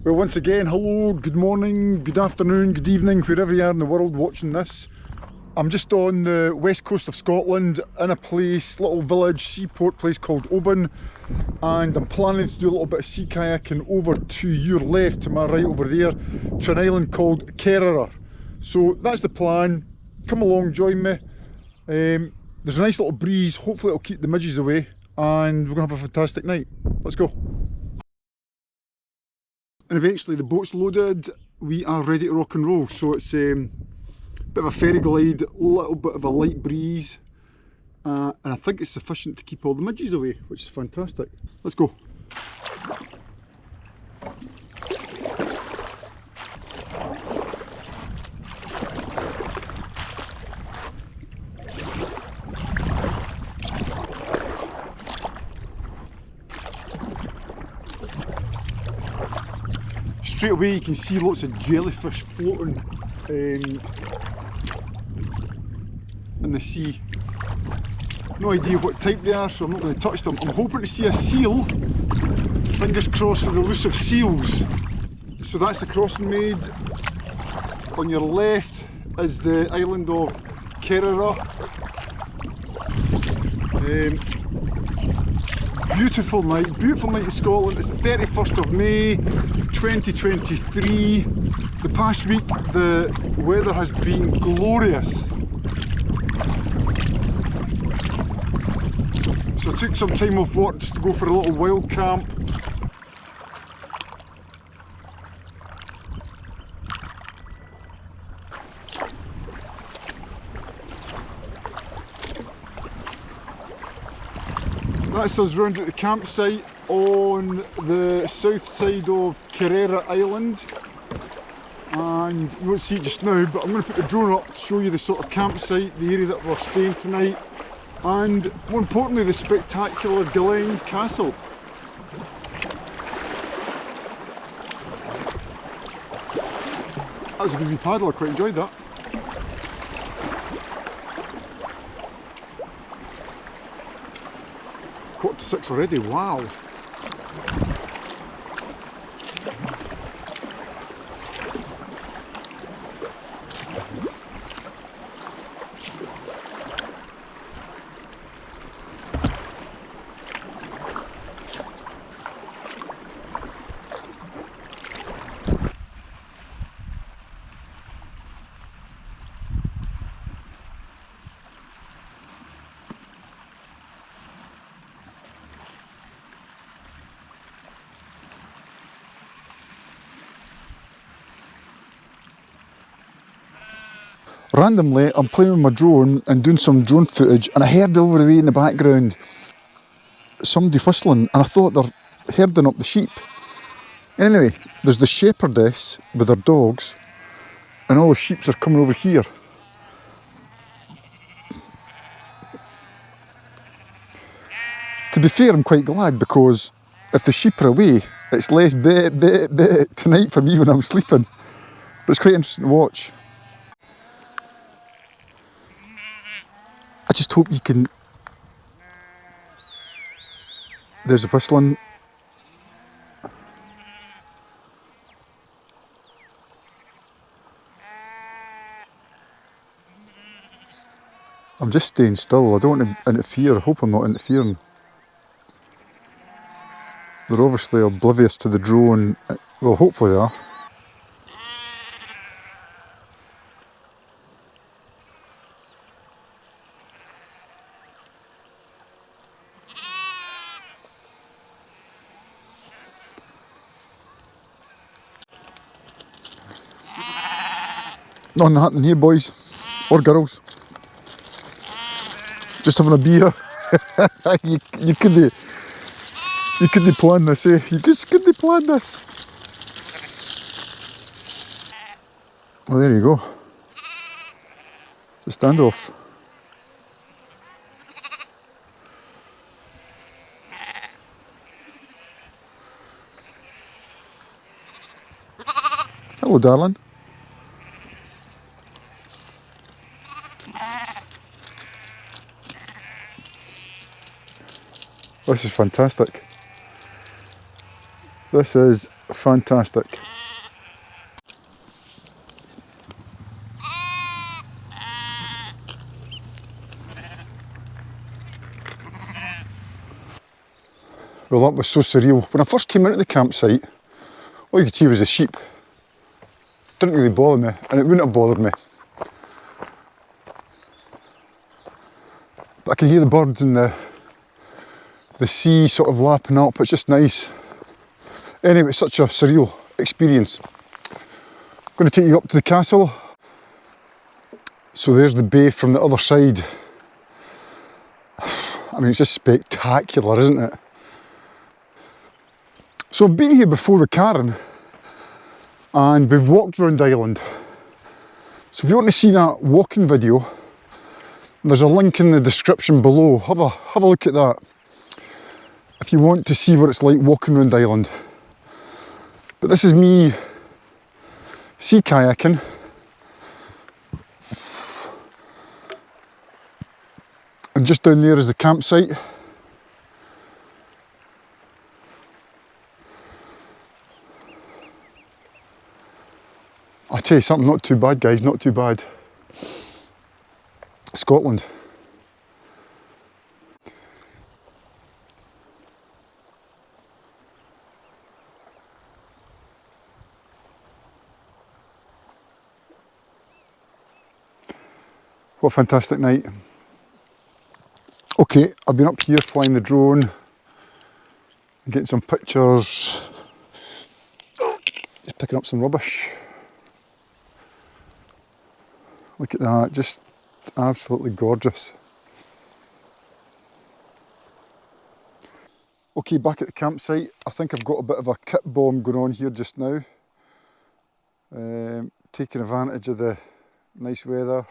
Well, once again, hello, good morning, good afternoon, good evening, wherever you are in the world watching this. I'm just on the west coast of Scotland in a place, little village, seaport place called Oban, and I'm planning to do a little bit of sea kayaking over to your left, to my right over there, to an island called Kerrera. So that's the plan. Come along, join me. There's a nice little breeze, hopefully it'll keep the midges away, and we're going to have a fantastic night. Let's go. And eventually the boat's loaded, we are ready to rock and roll. So it's a bit of a ferry glide, a little bit of a light breeze, and I think it's sufficient to keep all the midges away, which is fantastic. Let's go. Straight away you can see lots of jellyfish floating in the sea. No idea what type they are, so I'm not going to touch them. I'm hoping to see a seal. Fingers crossed for the elusive seals. So that's the crossing made. On your left is the island of Kerrera. Beautiful night in Scotland. It's the 31st of May 2023. The past week the weather has been glorious. So I took some time off work just to go for a little wild camp. That's us round at the campsite on the south side of Kerrera Island, and you won't see it just now, but I'm going to put the drone up to show you the sort of campsite, the area that we're staying tonight, and more importantly the spectacular Glen Castle. That was a good wee paddle, I quite enjoyed that. Quarter to 6 already, wow. Randomly, I'm playing with my drone and doing some drone footage, and I heard over the way in the background somebody whistling, and I thought they're herding up the sheep. Anyway, there's the shepherdess with her dogs, and all the sheep are coming over here. To be fair, I'm quite glad, because if the sheep are away, it's less bit tonight for me when I'm sleeping. But it's quite interesting to watch. I just hope you can... There's a whistling. I'm just staying still, I don't want to interfere, I hope I'm not interfering. They're obviously oblivious to the drone, well hopefully they are. Nothing happening here, boys or girls. Just having a beer. you couldn't plan this, eh? You just couldn't plan this. Well, there you go. It's a standoff. Hello, darling. This is fantastic. This is fantastic. Well, that was so surreal. When I first came into the campsite, all you could hear was the sheep. Didn't really bother me, and it wouldn't have bothered me. But I can hear the birds and the sea sort of lapping up. It's just nice. Anyway, it's such a surreal experience. I'm going to take you up to the castle. So there's the bay from the other side. I mean, it's just spectacular, isn't it? So I've been here before with Karen, and we've walked around the island. So if you want to see that walking video, there's a link in the description below. Have a look at that if you want to see what it's like walking around the island. But this is me sea kayaking. And just down there is the campsite. I tell you something, not too bad guys, not too bad. Scotland. What a fantastic night. Okay, I've been up here flying the drone and getting some pictures. Just picking up some rubbish. Look at that, just absolutely gorgeous. Okay, back at the campsite. I think I've got a bit of a kit bomb going on here just now. Taking advantage of the nice weather.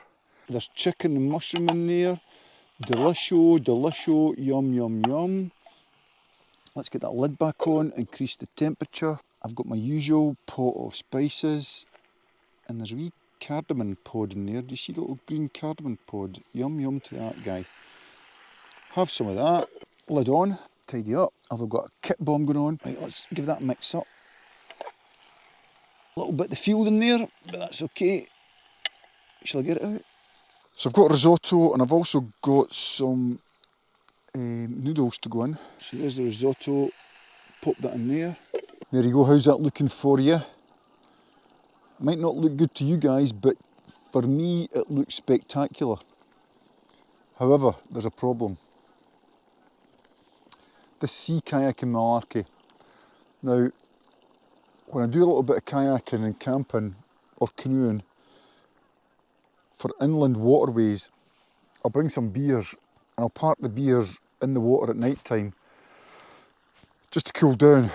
There's chicken and mushroom in there. Delisho, delisho, yum, yum, yum. Let's get that lid back on, increase the temperature. I've got my usual pot of spices. And there's a wee cardamom pod in there. Do you see the little green cardamom pod? Yum, yum to that guy. Have some of that. Lid on, tidy up. I've got a kit bomb going on. Right, let's give that a mix up. A little bit of the field in there, but that's okay. Shall I get it out? So I've got risotto, and I've also got some noodles to go in. So there's the risotto. Pop that in there. There you go. How's that looking for you? Might not look good to you guys, but for me it looks spectacular. However, there's a problem. This sea kayaking malarkey. Now, when I do a little bit of kayaking and camping or canoeing for inland waterways, I'll bring some beers and I'll park the beers in the water at night time just to cool down.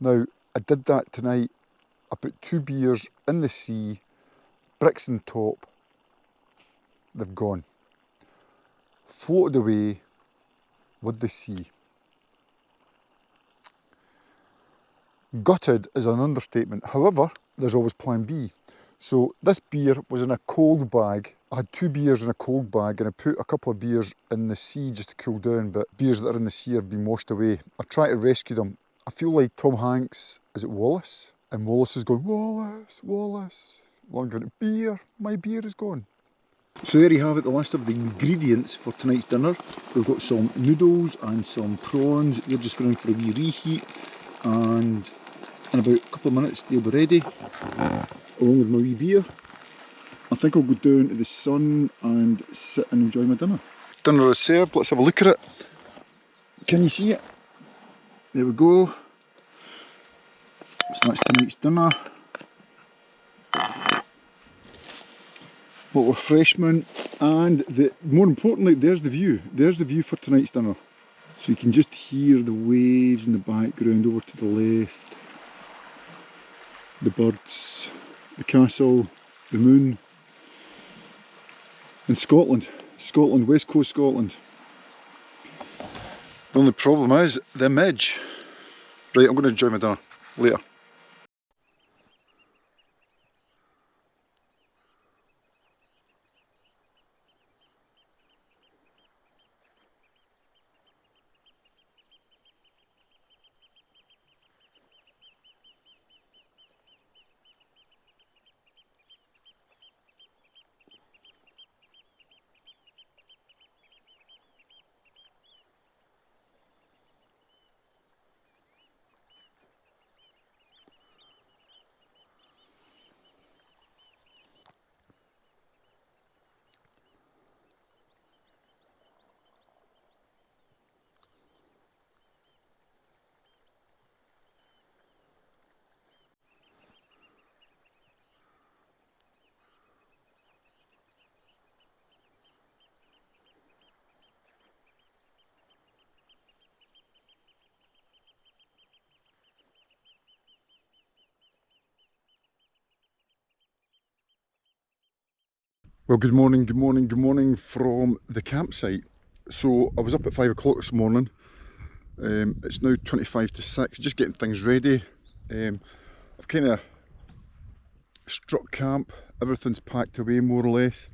Now, I did that tonight. I put 2 beers in the sea, bricks on top, they've gone. Floated away with the sea. Gutted is an understatement. However, there's always plan B. So this beer was in a cold bag. I had 2 beers in a cold bag and I put a couple of beers in the sea just to cool down, but beers that are in the sea have been washed away. I try to rescue them. I feel like Tom Hanks, is it Wallace? And Wallace is going, Wallace, Wallace. Well, I'm giving it beer, my beer is gone. So there you have it, the list of the ingredients for tonight's dinner. We've got some noodles and some prawns. They're just going in for a wee reheat, and in about a couple of minutes they'll be ready, along with my wee beer. I think I'll go down to the sun and sit and enjoy my dinner. Dinner is served, let's have a look at it. Can you see it? There we go. So that's tonight's dinner. What refreshment, and more importantly, there's the view. There's the view for tonight's dinner. So you can just hear the waves in the background over to the left. The birds, the castle, the moon. In Scotland, West Coast Scotland. The only problem is the midge. Right, I'm going to enjoy my dinner later. Well, good morning, good morning, good morning from the campsite. So I was up at 5 o'clock this morning. It's now 25 to 6, just getting things ready. I've kind of struck camp, everything's packed away more or less.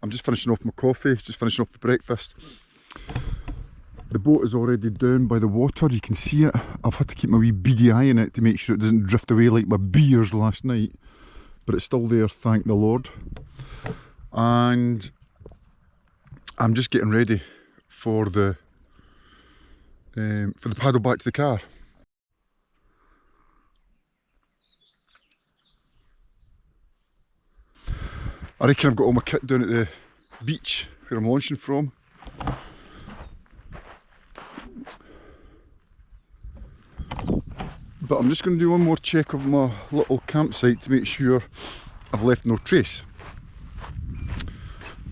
I'm just finishing off my coffee, just finishing off the breakfast. The boat is already down by the water, you can see it. I've had to keep my wee beady eye in it to make sure it doesn't drift away like my beers last night. But it's still there, thank the Lord. And I'm just getting ready for the paddle back to the car. I reckon I've got all my kit down at the beach where I'm launching from. But I'm just going to do one more check of my little campsite to make sure I've left no trace.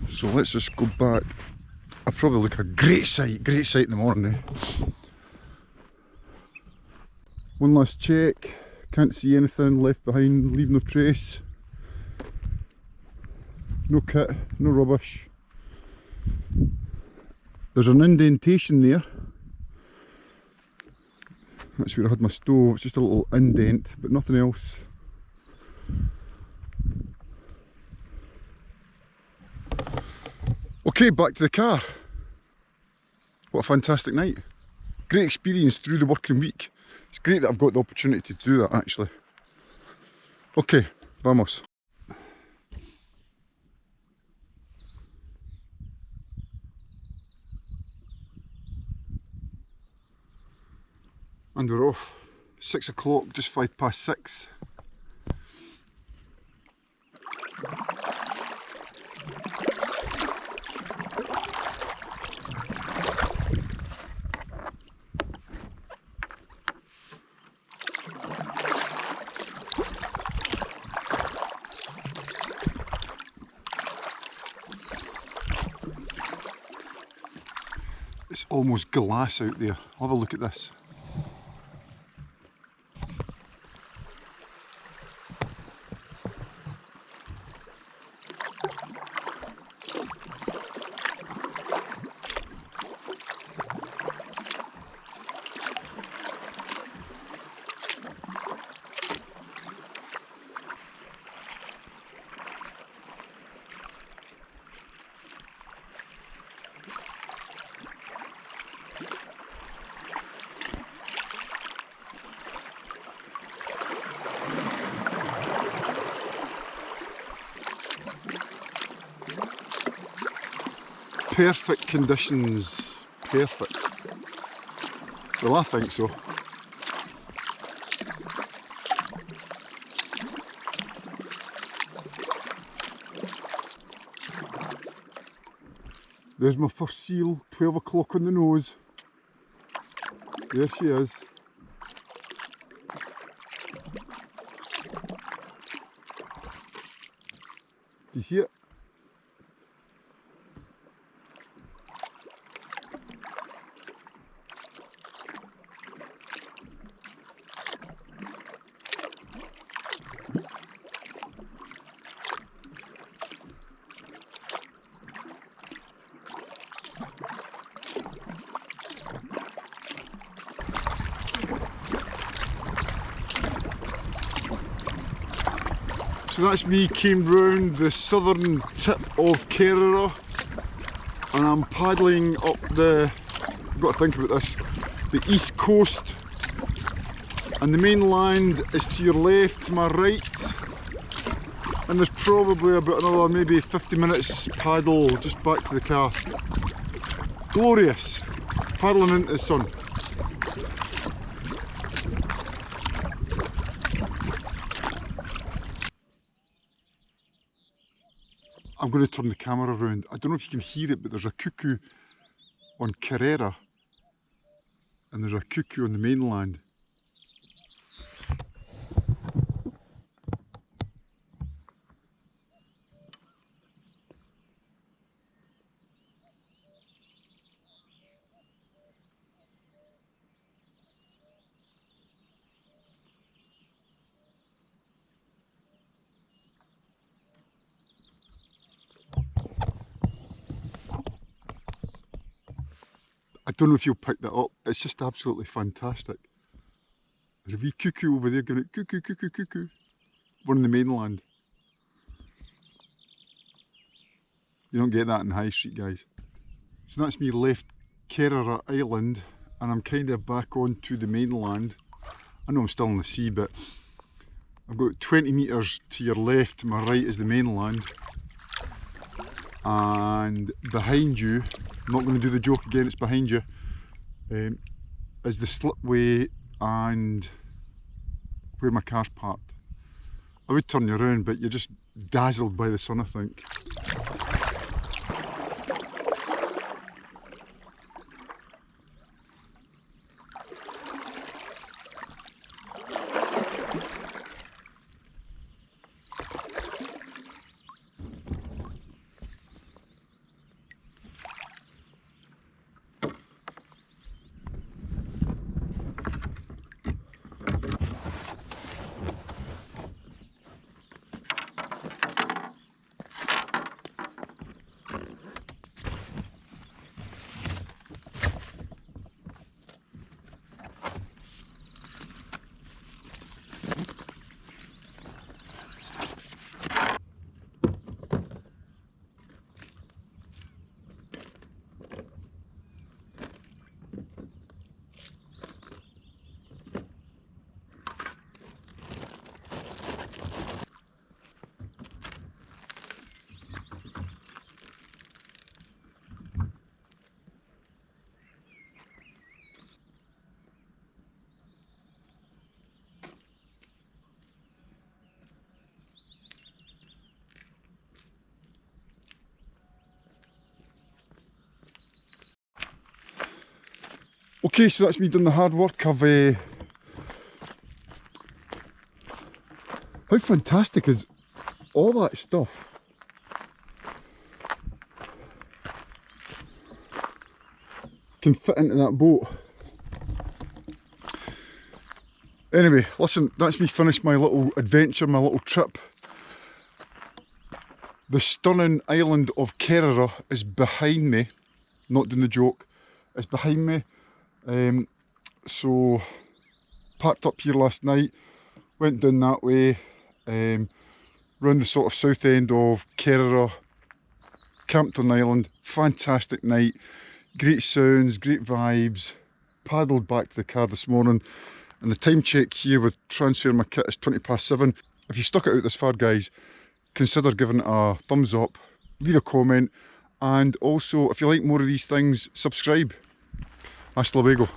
So let's just go back. I'll probably look a great sight in the morning. One last check, can't see anything left behind, leave no trace. No kit, no rubbish. There's an indentation there. That's where I had my stove, it's just a little indent, but nothing else. Okay, back to the car. What a fantastic night. Great experience through the working week. It's great that I've got the opportunity to do that actually. Okay, vamos. And we're off. 6 o'clock, just 5 past 6. It's almost glass out there. I'll have a look at this. Perfect conditions, perfect. Well, I think so. There's my first seal, 12 o'clock on the nose. There she is. Do you see it? So that's me came round the southern tip of Kerrera and I'm paddling up the, I've got to think about this, the east coast, and the mainland is to your left, to my right, and there's probably about another maybe 50 minutes paddle just back to the car. Glorious, paddling into the sun. I'm going to turn the camera around. I don't know if you can hear it, but there's a cuckoo on Kerrera and there's a cuckoo on the mainland. don't know if you'll pick that up. It's just absolutely fantastic. There's a wee cuckoo over there going, cuckoo, cuckoo, cuckoo. We're on the mainland. You don't get that in the high street, guys. So that's me left Kerrera Island, and I'm kind of back onto the mainland. I know I'm still in the sea, but I've got 20 metres to your left, to my right is the mainland. And behind you, I'm not going to do the joke again, it's behind you, is the slipway and where my car's parked. I would turn you around, but you're just dazzled by the sun, I think. Okay, so that's me doing the hard work. How fantastic is all that stuff? Can fit into that boat. Anyway, listen, that's me finished my little adventure, my little trip. The stunning island of Kerrera is behind me. Not doing the joke, it's behind me. So parked up here last night, went down that way, round the sort of south end of Kerrera, camped on the island. Fantastic night, great sounds, great vibes. Paddled back to the car this morning, and the time check here with transferring my kit is 7:20. If you stuck it out this far, guys, consider giving it a thumbs up, leave a comment, and also if you like more of these things, subscribe. Hasta luego.